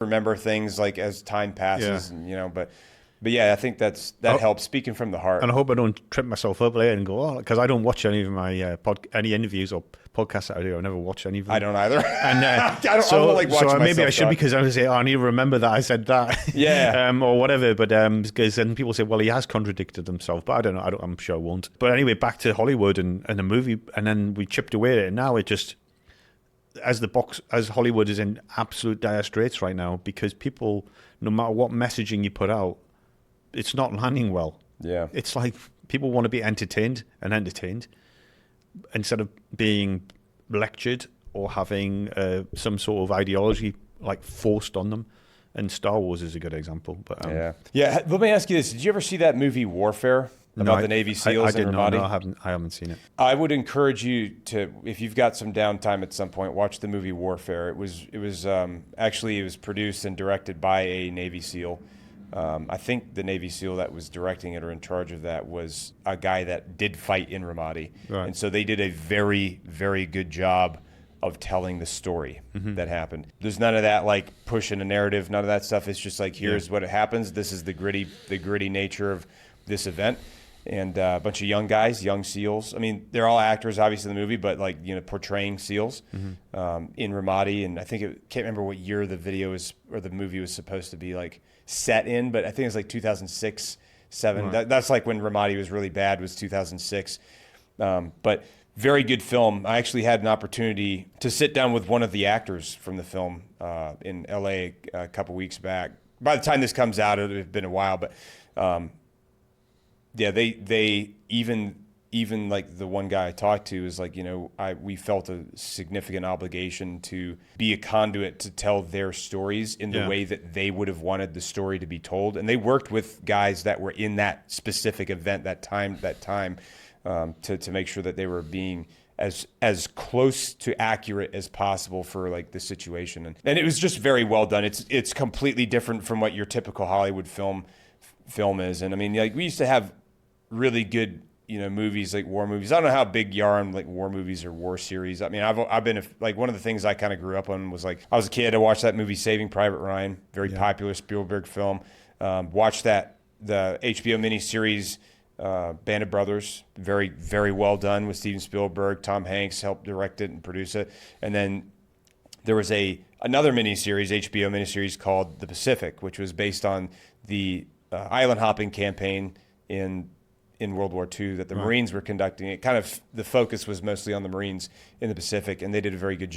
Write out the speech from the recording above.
remember things like as time passes, Yeah. and but yeah, I think that helps. Speaking from the heart. And I hope I don't trip myself up later and go, oh, because I don't watch any of my any interviews or podcasts that I do. I never watch any of them. I don't either. And I don't like watching myself maybe I should, talk. because I would say, oh, I need to remember that I said that. Yeah. Or whatever. But because then people say, well, he has contradicted himself. But I don't know. I'm sure I won't. But anyway, back to Hollywood and the movie. And then we chipped away at it. And now it just, as Hollywood is in absolute dire straits right now, because people, no matter what messaging you put out, it's not landing well. Yeah. It's like people want to be entertained instead of being lectured or having some sort of ideology like forced on them. And Star Wars is a good example. But yeah. Let me ask you this: did you ever see that movie Warfare about the Navy SEALs in Ramadi? No, I haven't seen it. I would encourage you to, if you've got some downtime at some point, watch the movie Warfare. It was actually produced and directed by a Navy SEAL. I think the Navy SEAL that was directing it or in charge of that was a guy that did fight in Ramadi. Right. And so they did a very, very good job of telling the story that happened. There's none of that like pushing a narrative, none of that stuff. It's just like, here's what happens. This is the gritty nature of this event. And a bunch of young guys, young SEALs. I mean, they're all actors, obviously, in the movie, but like, portraying SEALs in Ramadi. And I think can't remember what year the video is or the movie was supposed to be like set in, but I think it was like 2006, 2007. Right. That's like when Ramadi was really bad, was 2006. But very good film. I actually had an opportunity to sit down with one of the actors from the film in LA a couple weeks back. By the time this comes out, it'll have been a while, but yeah, they even like the one guy I talked to is like, we felt a significant obligation to be a conduit to tell their stories in the way that they would have wanted the story to be told. And they worked with guys that were in that specific event, that time, to make sure that they were being as close to accurate as possible for like the situation. And it was just very well done. It's completely different from what your typical Hollywood film is. And I mean, like, we used to have really good, movies, like war movies. I don't know how big you are on like war movies or war series. I mean, I've been like, one of the things I kind of grew up on was like, I was a kid, I watched that movie Saving Private Ryan, very popular Spielberg film. Watched the HBO miniseries Band of Brothers, very, very well done with Steven Spielberg. Tom Hanks helped direct it and produce it. And then there was another miniseries, HBO miniseries called The Pacific, which was based on the island hopping campaign in World War II that the Marines were conducting. It kind of, the focus was mostly on the Marines in the Pacific, and they did a very good job.